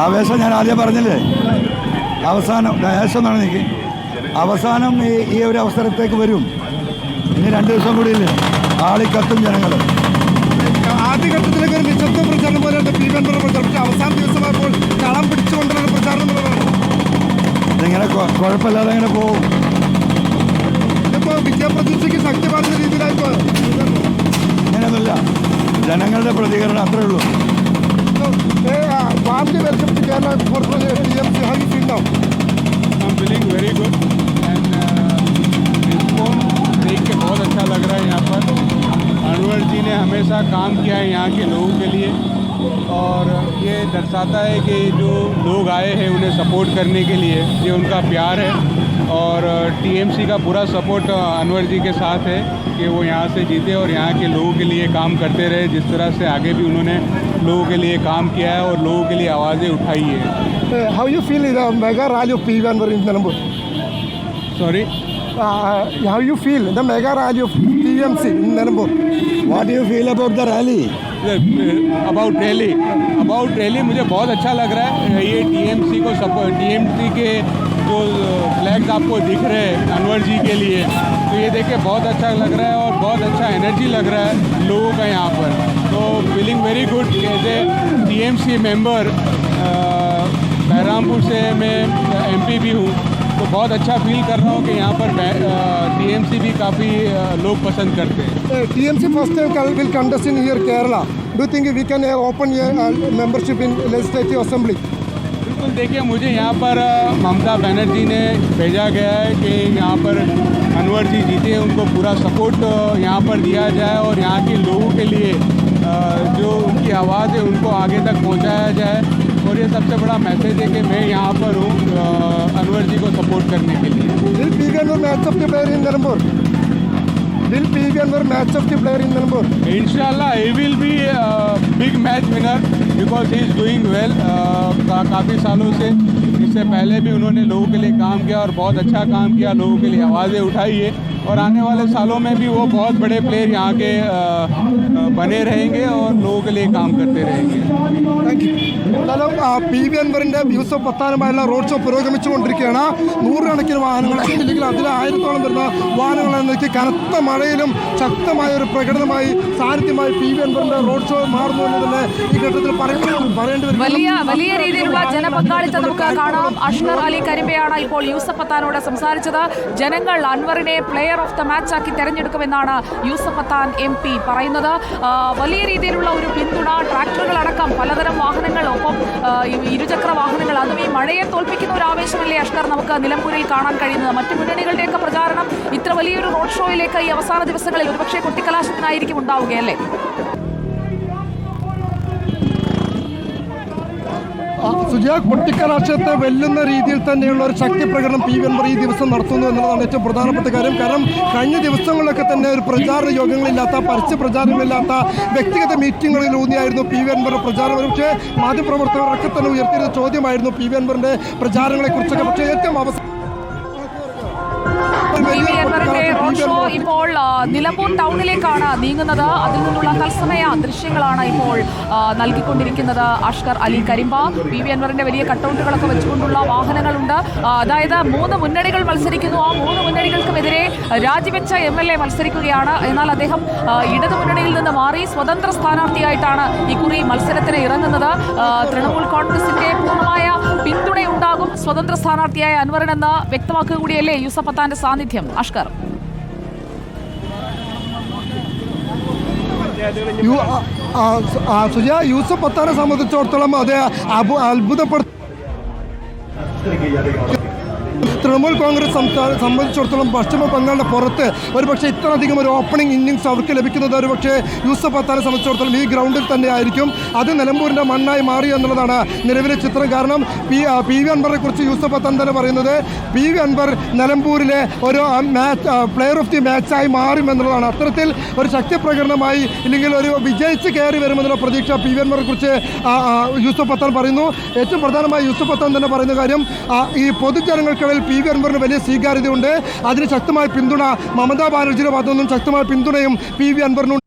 ആവേശം ഞാൻ ആദ്യം പറഞ്ഞില്ലേ, അവസാനം ദേശം എന്നാണ് എനിക്ക് അവസാനം ഈ ഒരു അവസരത്തേക്ക് വരും. ഇനി 2 ദിവസം കൂടി ഇല്ലേ, ആളിക്കത്തും ജനങ്ങൾ. ആദ്യഘട്ടത്തിലേക്ക് ഒരു നിശബ്ദ പ്രചാരണം പോലെയാണ് പി വി അൻവർ പ്രചാരണം. പക്ഷേ അവസാന ദിവസമായപ്പോൾ കളം പിടിച്ചുകൊണ്ടുള്ള പ്രചാരണം എന്നുള്ളതാണ്. ഇതിങ്ങനെ കുഴപ്പമില്ലാതെ അങ്ങനെ പോകും. ഇതിപ്പോൾ വിജയപ്രതീക്ഷയ്ക്ക് ശക്തി പകരുന്ന രീതിയിലായിപ്പോൾ അങ്ങനെയൊന്നുമില്ല, ജനങ്ങളുടെ പ്രതികരണം അത്രേ ഉള്ളൂ. warmly welcome to Kerala for TMC. How you feel now? I'm feeling very good and response देख के बहुत अच्छा लग रहा है यहाँ पर. अनवर जी ने हमेशा काम किया है यहाँ के लोगों के लिए और ये दर्शाता है कि जो लोग आए हैं उन्हें सपोर्ट करने के लिए, ये उनका प्यार है. और टीएमसी का पूरा सपोर्ट अनवर जी के साथ है कि वो यहाँ से जीते और यहाँ के लोगों के लिए काम करते रहे, जिस तरह से आगे भी उन्होंने लोगों के लिए काम किया है और लोगों के लिए आवाज़ें उठाई है. How you feel the mega rally of P.V. Anwar in Nilambur? Sorry? How you feel the mega rally of TMC in Nilambur? What do you feel about the rally? About rally मुझे बहुत अच्छा लग रहा है. ये TMC को support, TMC के जो फ्लैग्स आपको दिख रहे हैं अनवर जी के लिए, तो ये देख के बहुत अच्छा लग रहा है और बहुत अच्छा एनर्जी लग रहा है लोगों का यहाँ पर. तो feeling very good. As a TMC member, Baharampur से मैं एमपी भी हूँ, तो बहुत अच्छा फील कर रहा हूँ कि यहाँ पर टीएमसी भी काफ़ी लोग पसंद करते हैं. TMC first time will contest in here Kerala. Do you think we can open membership in legislative assembly? बिल्कुल. देखिए, मुझे यहाँ पर ममता बनर्जी ने भेजा गया है कि यहाँ पर अनवर जी जीते, उनको पूरा सपोर्ट यहाँ पर दिया जाए और यहाँ के लोगों के लिए जो उनकी आवाज़ है उनको आगे तक पहुँचाया जाए. और ये सबसे बड़ा मैसेज है कि मैं यहाँ पर हूँ अनवर जी को सपोर्ट करने के लिए. Will P.V. Anwar match of the player in Nilambur? Will P.V. Anwar match of the player in Nilambur? Inshallah, he will be a big match winner because he is doing well. काफ़ी सालों से, इससे पहले भी उन्होंने लोगों के लिए काम किया और बहुत अच्छा काम किया, लोगों के लिए आवाज़ें उठाई है और आने वाले सालों में भी वो बहुत बड़े प्लेयर यहाँ के बने रहेंगे और लोगों के लिए काम करते रहेंगे. Thank you. എന്നാലും പി വി അൻവറിൻ്റെ യൂസഫ് പത്താനുമായുള്ള റോഡ് ഷോ പുരോഗമിച്ചുകൊണ്ടിരിക്കുകയാണ്. 100 കണക്കിന് വാഹനങ്ങൾ, അല്ലെങ്കിൽ അതിൽ 1000-ഓളം വരുന്ന വാഹനങ്ങൾ എന്നൊക്കെ കനത്ത മഴയിലും ശക്തമായ ഒരു പ്രകടനമായി സാന്നിധ്യമായി പി വി അൻവറിൻ്റെ റോഡ് ഷോ മാറുന്നു എന്ന് തന്നെ ഈ ഘട്ടത്തിൽ പറയേണ്ടി വരും. വലിയ രീതിയിലുള്ള ജനപങ്കാളിത്തം നമുക്ക് കാണാം. അഷ്കർ അലി കരിമ്പയാണ് ഇപ്പോൾ യൂസഫ് പത്താനോട് സംസാരിച്ചത്. ജനങ്ങൾ അൻവറിനെ പ്ലെയർ ഓഫ് ദ മാച്ച് ആക്കി തെരഞ്ഞെടുക്കുമെന്നാണ് യൂസഫ് പത്താൻ MP പറയുന്നത്. വലിയ രീതിയിലുള്ള ഒരു പിന്തുണ, ട്രാക്ടറുകളടക്കം പലതരം വാഹനങ്ങൾ, ഒപ്പം ഇരുചക്ര വാഹനങ്ങൾ, അതും ഈ മഴയെ തോൽപ്പിക്കുന്ന ഒരു ആവേശമല്ലേ അഷ്കർ നമുക്ക് നിലമ്പൂരിൽ കാണാൻ കഴിയുന്നത്. മറ്റു മുന്നണികളുടെയൊക്കെ പ്രചാരണം ഇത്ര വലിയൊരു റോഡ് ഷോയിലേക്ക് ഈ അവസാന ദിവസങ്ങളിൽ ഒരുപക്ഷെ കൊട്ടിക്കലാശത്തിനായിരിക്കും ഉണ്ടാവുകയല്ലേ? സുജയ, കൊട്ടിക്കലാശത്തെ വെല്ലുന്ന രീതിയിൽ തന്നെയുള്ള ഒരു ശക്തി പ്രകടനം പി വി അൻവർ ഈ ദിവസം നടത്തുന്നു എന്നുള്ളതാണ് ഏറ്റവും പ്രധാനപ്പെട്ട കാര്യം. കാരണം കഴിഞ്ഞ ദിവസങ്ങളിലൊക്കെ തന്നെ ഒരു പ്രചാരണ യോഗങ്ങളില്ലാത്ത, പരസ്യ പ്രചാരണങ്ങളില്ലാത്ത വ്യക്തിഗത മീറ്റിങ്ങുകളിൽ ഊന്നിയായിരുന്നു പി വി അൻവറിൻ്റെ പ്രചാരണം. പക്ഷേ മാധ്യമപ്രവർത്തകരൊക്കെ തന്നെ ഉയർത്തിയിരുന്ന ചോദ്യമായിരുന്നു പി വി അൻവറിൻ്റെ പ്രചാരണങ്ങളെക്കുറിച്ചൊക്കെ. പക്ഷേ ഏറ്റവും റോഡ് ഷോ ഇപ്പോൾ നിലമ്പൂർ ടൗണിലേക്കാണ് നീങ്ങുന്നത്. അതിൽ നിന്നുള്ള തത്സമയ ദൃശ്യങ്ങളാണ് ഇപ്പോൾ നൽകിക്കൊണ്ടിരിക്കുന്നത് അഷ്കർ അലി കരിമ്പ. പി വി അൻവറിന്റെ വലിയ കട്ടൗട്ടുകളൊക്കെ വെച്ചുകൊണ്ടുള്ള വാഹനങ്ങളുണ്ട്. അതായത് 3 മുന്നണികൾ മത്സരിക്കുന്നു. ആ 3 മുന്നണികൾക്കുമെതിരെ രാജിവെച്ച MLA മത്സരിക്കുകയാണ്. എന്നാൽ അദ്ദേഹം ഇടതു മുന്നണിയിൽ നിന്ന് മാറി സ്വതന്ത്ര സ്ഥാനാർത്ഥിയായിട്ടാണ് ഇക്കുറി മത്സരത്തിന് ഇറങ്ങുന്നത്. തൃണമൂൽ കോൺഗ്രസിന്റെ പൂർണ്ണമായ പിന്തുണയുണ്ടാകും സ്വതന്ത്ര സ്ഥാനാർത്ഥിയായ അൻവറിനെന്ന് വ്യക്തമാക്കുക കൂടിയല്ലേ യൂസഫ് പത്താന്റെ സാന്നിധ്യം അഷ്കർ? സുജയ, യൂസഫ് പത്താനെ സംബന്ധിച്ചിടത്തോളം അത് അത്ഭുതപ്പെടുത്തി. തൃണമൂൽ കോൺഗ്രസ് സംബന്ധിച്ചിടത്തോളം പശ്ചിമ ബംഗാളിൻ്റെ പുറത്ത് ഒരുപക്ഷെ ഇത്രയധികം ഒരു ഓപ്പണിംഗ് ഇന്നിങ്സ് അവർക്ക് ലഭിക്കുന്നത് ഒരുപക്ഷെ യൂസഫ് പത്താനെ സംബന്ധിച്ചിടത്തോളം ഈ ഗ്രൗണ്ടിൽ തന്നെ ആയിരിക്കും. അത് നിലമ്പൂരിൻ്റെ മണ്ണായി മാറി എന്നുള്ളതാണ് നിലവിലെ ചിത്രം. കാരണം പി വി അൻവറിനെ കുറിച്ച് യൂസഫ് പത്താൻ തന്നെ പറയുന്നത് പി വി അൻവർ നിലമ്പൂരിലെ ഒരു പ്ലെയർ ഓഫ് ദി മാച്ചായി മാറുമെന്നുള്ളതാണ്. അത്തരത്തിൽ ഒരു ശക്തി പ്രകടനമായി, ഇല്ലെങ്കിൽ ഒരു വിജയിച്ച് കയറി വരുമെന്നുള്ള പ്രതീക്ഷ പി വി അൻവറിനെ കുറിച്ച് യൂസഫ് പത്താൻ പറയുന്നു. ഏറ്റവും പ്രധാനമായി യൂസഫ് പത്താൻ തന്നെ പറയുന്ന കാര്യം, ഈ പൊതുജനങ്ങൾക്കിടയിൽ പി വി അൻവറിന് വലിയ സ്വീകാര്യതയുണ്ട്. അതിന് ശക്തമായ പിന്തുണ മമതാ ബാനർജിയുടെ ഭാഗത്തു നിന്നും ശക്തമായ പിന്തുണയും പി വി അൻവറിനുണ്ട്.